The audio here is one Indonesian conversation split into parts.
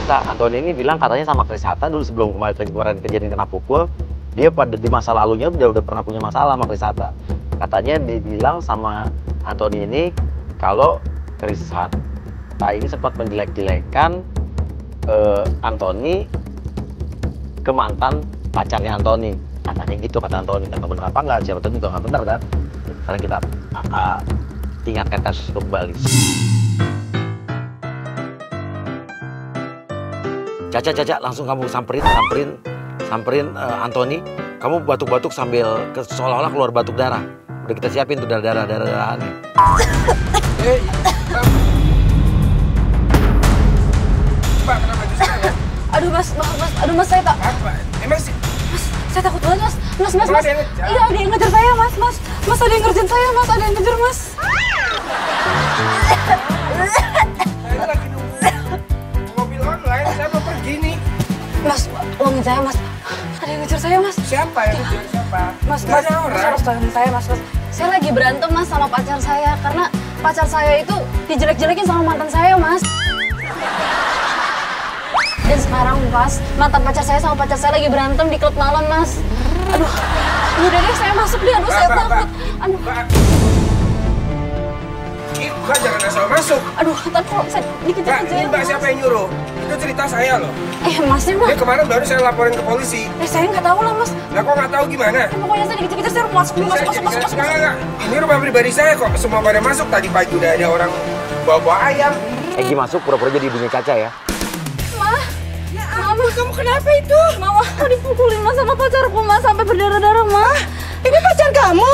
cerita, Antoni ini bilang katanya sama Chris Hatta dulu sebelum kemarin kejadian kena pukul, dia pada di masa lalunya udah pernah punya masalah sama Chris Hatta. Katanya dia bilang sama Antoni ini kalau Chris Hatta ini sempat menjelek-jelekan Antoni ke mantan pacarnya Antoni. Katanya gitu kata Antoni. Dan benar apa enggak? Siapa tahu juga nggak benar kan? Sekarang kita ingatkan kasus kembali. Caca, langsung kamu samperin Antoni. Kamu batuk-batuk sambil seolah-olah keluar batuk darah. Udah kita siapin tuh darah-darahannya. Mbak, kenapa justru ya? Aduh mas, aduh mas saya tak. Apa? Mas, Saya takut banget mas. Iya ada yang ngejar saya mas. Mas ada yang ngerjain saya mas, ada yang ngejar mas. saya lagi nunggu mobil online, saya mau pergi nih. Mas, uangin saya mas. Ada yang ngejar saya mas. Siapa yang ngejar siapa? Mas, Nggak ada orang. harus tolongin saya mas. Saya lagi berantem mas sama pacar saya karena pacar saya itu dijelek-jelekin sama mantan saya mas. Dan sekarang pas mantan pacar saya sama pacar saya lagi berantem di klub malam mas. Aduh, udah deh saya masuk deh. Aduh saya takut. Aduh. Mbak jangan asal masuk. Aduh, ntar kalau saya dikejar aja ya Mbak mas. siapa yang nyuruh? Itu cerita saya loh. Masnya mah. Dia kemarin baru saya laporin ke polisi. Saya nggak tahu lah mas. Lah kok nggak tahu gimana? Pokoknya saya dikejar-kejar, saya mau masuk. Enggak. Ini rumah pribadi saya kok. Semua pada masuk. Tadi pagi udah ada orang bawa ayam. Egi masuk pura-pura jadi ibunya Caca ya. Mama, kamu kenapa itu? Mama, aku dipukulin mas sama pacarku mas sampai berdarah-darah mas. Ini pacar kamu?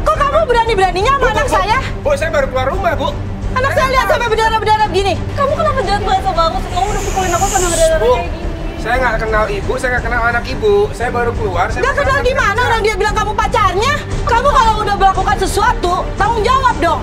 Kok kamu berani-beraninya sama anak saya? Bu, saya baru keluar rumah, Bu. Anak saya lihat sampai berdarah-berdarah begini. Kamu kenapa jahat banget sama aku? Kamu udah pukulin aku sampai berdarah Bu, kayak gini. saya nggak kenal ibu, saya nggak kenal anak ibu. Saya baru keluar. Gak kenal gimana orang dia bilang kamu pacarnya? Kamu kalau udah melakukan sesuatu, tanggung jawab dong.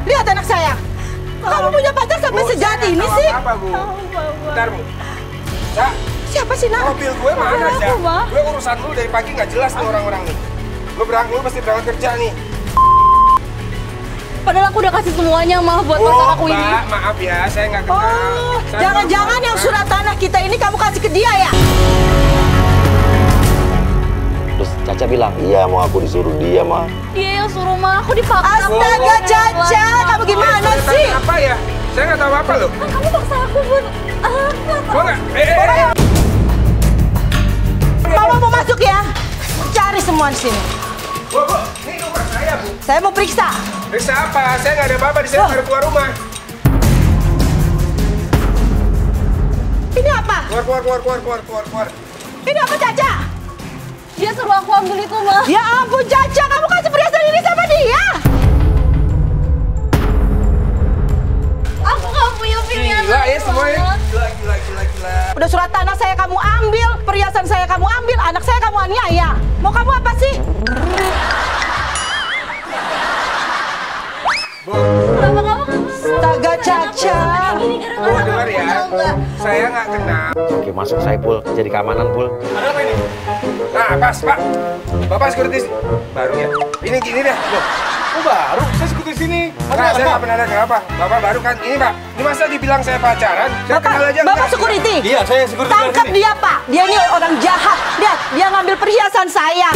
Lihat anak saya. Kamu punya pacar sampai sejahat ini sih? Apa, Bu? Bentar, Bu. Cak, Siapa sih, Nak? mobil gue mana, Cak? Aku, Ma. Gue urusan lu dari pagi nggak jelas nih orang-orang nih. Lu pasti berangkat kerja nih. Padahal aku udah kasih semuanya, maaf buat masak aku ini. Mbak, maaf ya, saya nggak kenal. Oh, Saya jangan-jangan yang surat tanah kita ini kamu kasih ke dia ya? Terus Caca bilang, iya mau aku disuruh dia mah. Dia yang suruh mah, aku dipaksa. Astaga, Caca, kamu gimana sih? Apa ya? Saya nggak tahu apa loh. Kan kamu paksa aku buat Gue nggak. Mama mau masuk ya? Cari semua di sini. Bu, ini rumah saya, Bu. Saya mau periksa. Periksa apa? Saya nggak ada apa-apa di sini, baru keluar rumah. Ini apa? Keluar. Ini apa, Caca? Dia suruh aku ambil itu, Ma. Ya ampun, Caca, kamu kasih perhiasan ini sama dia. Aku nggak punya pilihan. Gila ya semuanya. Gila. Udah surat tanah saya kamu ambil, perhiasan saya kamu ambil, anak saya kamu aniaya. Mau kamu apa sih? Bu, Kenapa kamu? Astaga, Caca. Bu dengar ya. Saya nggak kenal. Oke masuk Saipul, jadi keamanan Pul. Ada apa ini? Nah, pas, Pak. Bapak security baru ya. Ini gini deh, Bu. Oh baru, saya security sini. Nah, saya nggak pernah ada kenapa. Bapak baru kan. Ini, Pak. Ini masa dibilang saya pacaran? Saya kenal aja Bapak enggak? security. Iya, saya security dari Tangkap sini. dia, Pak. Dia ini orang jahat. Dia ngambil perhiasan saya.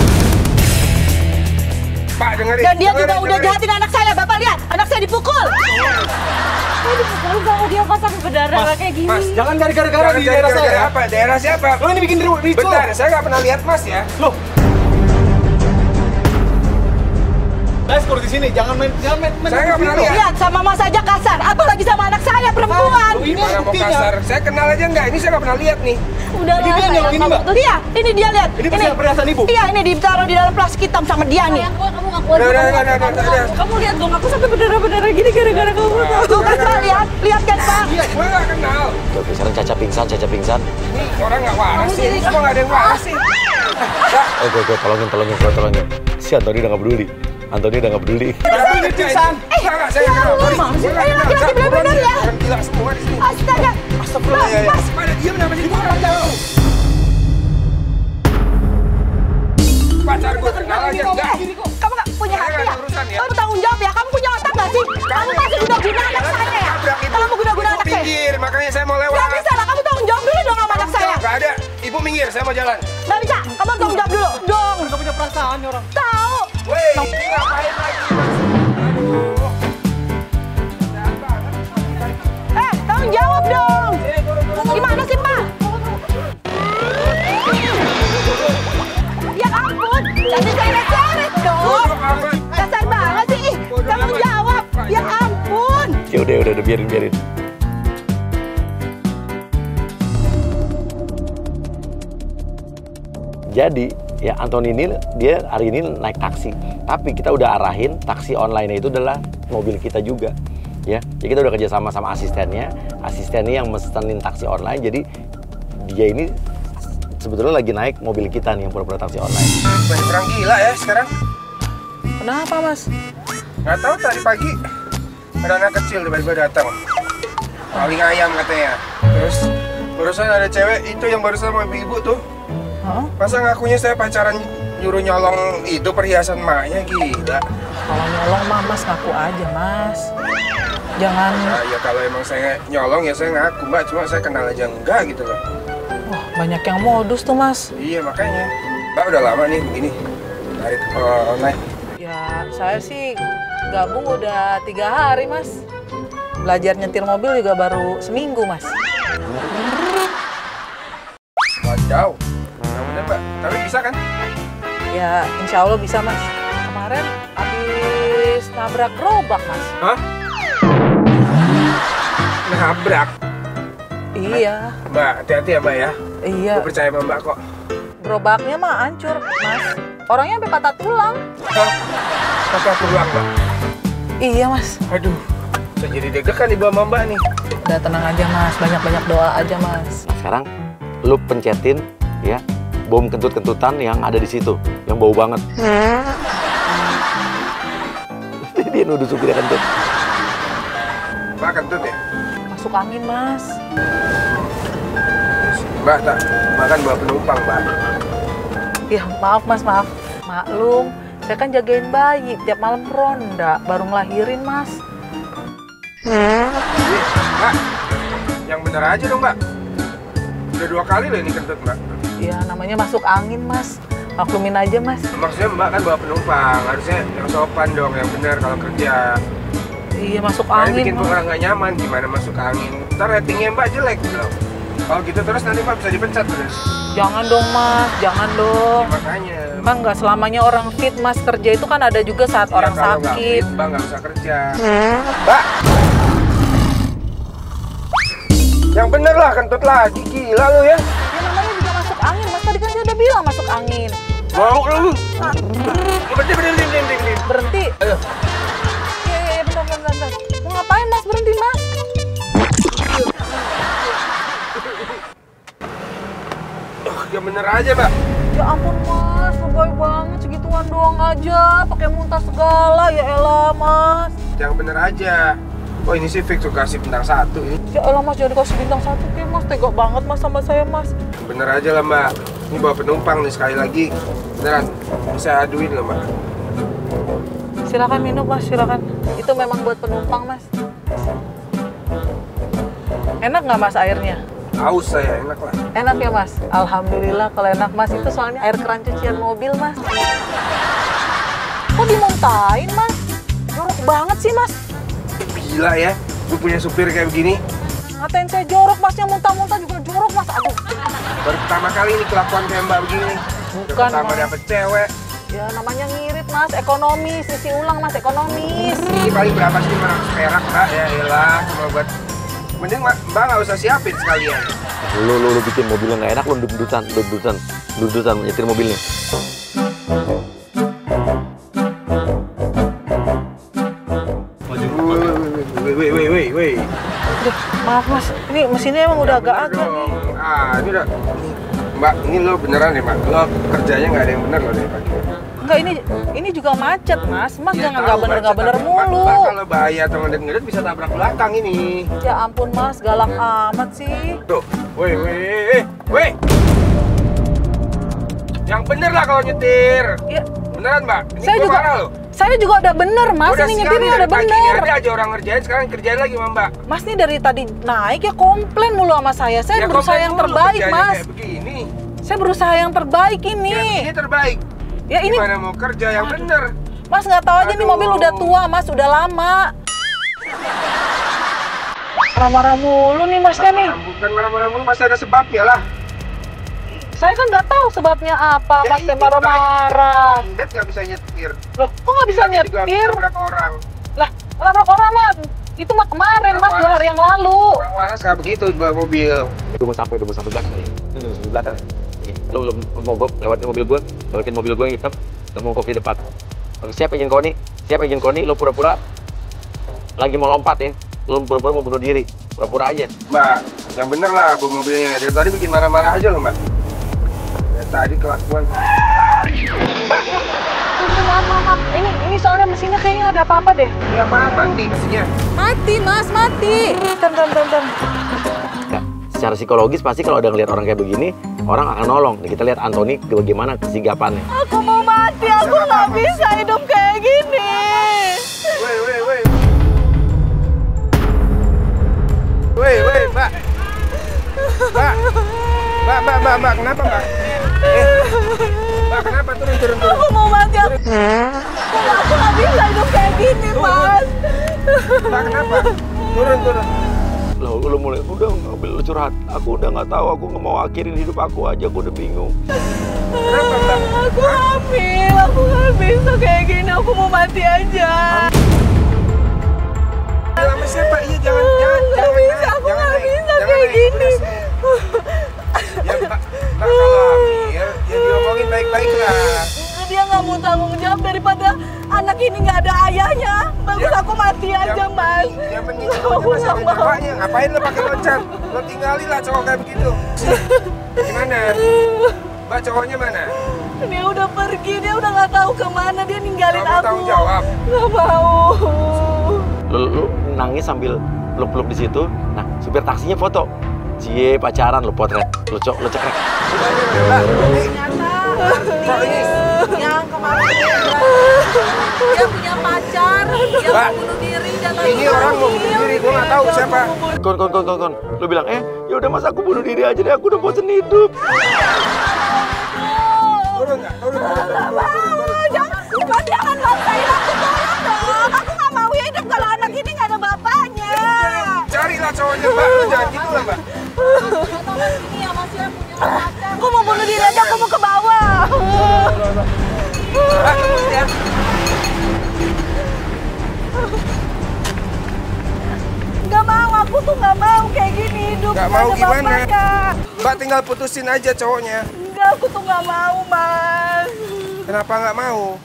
Pak, dengerin. Dan dia juga dengerin. udah jahatin anak saya. Bapak lihat, anak saya dipukul. Saya dipukul sama dia pas sampai berdarah kayak gini. Mas, Jangan gara-gara di daerah saya ya. Apa? Daerah siapa? Lo ini bikin ricu. Bentar, saya nggak pernah lihat Mas ya. Loh. Saya security sini, jangan main Saya nggak pernah lihat. Lihat, sama Mas aja kasar. Apalagi sama anak saya, perempuan. Ini Mana mau buktinya. kasar? Saya kenal aja nggak? Ini saya nggak pernah lihat nih. Udah Ini dia yang ini, Mbak. Iya, ini dia lihat. Ini perhiasan ibu. Iya, ini ditaruh di dalam plastik hitam sama dia nih. Kamu ngaku Udah. Kamu lihat dong, aku sampai berdarah-berdarah gini gara-gara kamu. Tuh kan Pak, lihat kan Pak. Gue nggak kenal. Oke sekarang Caca pingsan. Ini orang nggak waras sih. Ini semua nggak ada yang waras sih. Oke tolongin. Si Antoni udah nggak peduli. Tapi ini pingsan. Enggak, saya nggak kenal. Gue nggak kenal. Laki-laki bener-bener ya. Orang gila semua di sini. Astaga. Mas, Pada diam kenapa sih? Gue nggak tahu. Pacar gue kenal aja enggak. kamu nggak punya Saya hati nggak ya? ada urusan ya. Kamu tanggung jawab ya, kamu Kamu masih guna-guna anak saya ya? Kamu guna-guna anak saya? Pinggir, makanya saya mau lewat. Gak bisa lah, kamu tanggung jawab dulu dong sama anak saya. Gak ada. Ibu minggir, saya mau jalan. Gak bisa, kamu harus tanggung jawab dulu. Dong. Gak punya perasaan nih orang. Tahu. Woi, ini ngapain lagi? Aduh. Jahat banget. Tanggung jawab dong. Gimana sih, Pak? Ya ampun, jadi seret-seret dong. Bodoh amat. Kasar banget sih. Tanggung jawab. Ya ampun. Ya udah biarin. Jadi ya Anthony ini dia hari ini naik taksi, tapi kita udah arahin taksi online itu adalah mobil kita juga, ya. Jadi kita udah kerjasama sama asistennya yang mesenin taksi online. Jadi dia ini sebetulnya lagi naik mobil kita nih yang pura-pura taksi online. Banyak orang gila ya sekarang. Kenapa, Mas? Gak tahu tadi pagi ada anak kecil tiba-tiba datang. Paling ayam katanya. Terus barusan ada cewek itu yang barusan sama ibu tuh. Masa ngakunya saya pacaran nyuruh nyolong itu perhiasan maknya, gila. Kalau nyolong mah Mas ngaku aja, Mas. Jangan. Nah, ya kalau emang saya nyolong ya saya ngaku, Mbak. Cuma saya kenal aja enggak gitu loh. Wah, banyak yang modus tuh, Mas. Iya makanya. Mbak udah lama nih begini tarik online. Ya, saya sih gabung udah 3 hari, Mas. Belajar nyetir mobil juga baru seminggu, Mas. Wadaw. Yang bener, Mbak. Tapi bisa kan? Ya, insya Allah bisa, Mas. Kemarin habis nabrak gerobak, Mas. Hah? Nabrak? Iya, Mbak, hati-hati ya, Mbak ya. iya. Gue percaya sama Mbak kok. Gerobaknya mah hancur, Mas. Orangnya sampai patah tulang. Hah? Patah tulang, Mbak? Iya, Mas. Aduh, saya jadi deg-degan nih sama Mbak nih. Udah tenang aja, Mas. Banyak-banyak doa aja, Mas. Nah, sekarang lu pencetin ya bom kentut-kentutan yang ada di situ, yang bau banget. Dia nuduh supirnya kentut. Mbak kentut ya? Masuk angin, Mas. Mbak tak makan bawa penumpang, Mbak. Ya, maaf, Mas, maaf. Maklum, saya kan jagain bayi tiap malam ronda, baru ngelahirin, Mas. Mbak, yang bener aja dong, Mbak. Udah 2 kali loh ini kentut, Mbak. Ya, namanya masuk angin, Mas. Maklumin aja, Mas. Maksudnya Mbak kan bawa penumpang, harusnya yang sopan dong, yang bener kalau kerja. Iya, masuk Kalian angin, bikin Mas. orang nggak nyaman, gimana masuk angin. Ntar ratingnya Mbak jelek loh. Kalau gitu terus nanti Mbak bisa dipecat terus. Jangan dong, Mas. Jangan dong. Ya, makanya. Kan nggak selamanya orang fit, Mas. Kerja itu kan ada juga saat Ya, orang kalau nggak sakit. fit, Mbak nggak usah kerja. Mbak! Yang bener lah, kentut lagi. Gila lu ya. Ya, namanya juga masuk angin, Mas. Tadi kan saya udah bilang masuk angin. Mau lu. Berhenti. Berhenti. Ayo. Iya, bentar. Mau ngapain, Mas? Berhenti, Mas. Yang bener aja, Mbak. Ya ampun, Mas. Lebay banget. Segituan doang aja. Pakai muntah segala. Ya elah, Mas. Yang bener aja. Oh ini sih fix tuh kasih bintang 1 ini. Ya elah, Mas. Jangan dikasih bintang 1. Oke, Mas. Tega banget, Mas, sama saya, Mas. Bener aja lah, Mbak. Ini bawa penumpang nih sekali lagi. Beneran. Bisa aduin loh, Mbak. Silakan minum, Mas. Silakan. Itu memang buat penumpang, Mas. Enak nggak, Mas, airnya? Aus saya, enak lah. Enak ya, Mas? Alhamdulillah kalau enak, Mas. Itu soalnya air keran cucian mobil, Mas. Kok dimuntahin, Mas? Jorok banget sih, Mas. Gila ya, gue punya supir kayak begini. Ngatain saya jorok, Mas. Yang muntah-muntah juga jorok, Mas. Aduh. Baru pertama kali ini kelakuan kayak Mbak begini. Bukan, Pertama Mas. dapet cewek. Ya, namanya ngirit, Mas. Ekonomis. Isi ulang, Mas. Ekonomis. Ini paling berapa sih 500 perak, Mbak? Ya elah, cuma buat... Mending Mbak nggak usah siapin sekalian. Lu bikin mobilnya nggak enak, lu dudutan nyetir mobilnya. Woi. Aduh, maaf, Mas. Ini mesinnya emang udah agak-agak nih. Ah, ini udah. Mbak, ini lo beneran ya, Mbak? Lo kerjanya nggak ada yang bener lo dari pagi. Enggak, ini juga macet, Mas. Mas Ya, jangan tahu, nggak bener Mbak, mulu. Mbak kalau bahaya atau ngedet-ngedet bisa tabrak belakang ini. Ya ampun, Mas. Galak amat sih. Tuh, woi. Yang bener lah kalau nyetir. Ya, Beneran, Mbak? Ini saya gua juga marah lo. Saya juga udah bener, Mas. Udah Ini sekali nyetirnya dari udah pagi bener. ini ada aja orang ngerjain, sekarang kerjain lagi sama Mbak. Mas nih dari tadi naik ya komplain mulu sama saya. Saya berusaha komplain yang dulu, terbaik, kerjanya Mas. Kayak begini. Saya berusaha yang terbaik ini. Ya, ini terbaik. Ya ini, Gimana mau kerja yang bener? Mas nggak tahu aja nih Aduh. mobil udah tua, Mas. Udah lama. Marah-marah mulu nih, Mas kan nih. Bukan marah-marah mulu, masih ada sebabnya lah. Saya kan nggak tahu sebabnya apa, Ya, Mas ini teh marah-marah. Indet nggak bisa nyetir. Loh, kok nggak bisa Juga nyetir? berapa orang? Lah, orang mah itu mah kemarin, Mas, 2 hari yang lalu. Orang waras nggak begitu bawa mobil. Udah mau sampai belakang nih. Udah di belakang. Lo mau lewatin mobil gue, lewatin mobil gue yang hitam, lo mau kopi depan. Siapa izin koni? Siapa izin koni? Lo pura-pura lagi mau lompat ya. Lo pura-pura mau bunuh diri. Pura-pura aja. Mbak, yang bener lah bu mobilnya. Dari tadi bikin marah-marah aja loh Mbak. Dari tadi kelakuan. Maaf. Ini soalnya mesinnya kayaknya ada apa-apa deh. Ya apa mati mesinnya? Mati, Mas, mati. Bentar. Nah, secara psikologis pasti kalau udah ngeliat orang kayak begini, orang akan nolong. Kita lihat Anthony bagaimana kesigapannya. Aku mau mati, aku nggak bisa hidup kayak gini. Woi, Mbak. Mbak, kenapa Mbak? Mbak, kenapa turun? Aku mau mati, aku nggak bisa hidup kayak gini, Mas. Mbak, kenapa? Turun. Lo mulai udah ngambil curhat. Aku udah nggak tahu. Aku nggak mau akhirin hidup aku aja. Aku udah bingung. Kenapa Mbak? Aku hamil, aku nggak bisa kayak gini. Aku mau mati aja. Sama siapa? Iya, jangan Nggak bisa, aku nggak bisa kayak gini. Ya Mbak kalau hamil, ya diomongin baik-baik lah. Dia nggak mau tanggung jawab daripada anak ini nggak ada ayahnya. Bagus aku mati aja, Mas. Yang penting cowoknya masih ada nyawanya. Ngapain lo pakai loncat? Lo tinggalin lah cowok kayak begitu. Gimana? Mbak, cowoknya mana? Dia udah pergi, dia udah nggak tahu kemana. Dia ninggalin Kamu aku. tanggung jawab. Nggak mau. Lu nangis sambil peluk-peluk di situ. Nah, supir taksinya foto. Cie pacaran lu potret. Lu cekrek. Mbak, ini kok ini? Yang kemarin dia punya pacar, dia Mbak, mau bunuh diri dan ini orang mau bunuh diri, gua nggak tahu siapa. Kon. Lu bilang, ya udah mas aku bunuh diri aja deh. Aku udah bosen hidup. Turun nggak? Turun. Jangan maksain aku, tolong dong. Aku nggak mau hidup kalau anak ini nggak ada bapaknya. Carilah cowoknya Mbak, lu jangan gitu lah Mbak. Aku mau bunuh diri aja, aku mau ke bawah. Mbak, ya. Nggak mau, aku tuh nggak mau kayak gini hidup. Nggak mau ada gimana? bapaknya. Mbak tinggal putusin aja cowoknya. Enggak, aku tuh nggak mau, Mas. Kenapa nggak mau?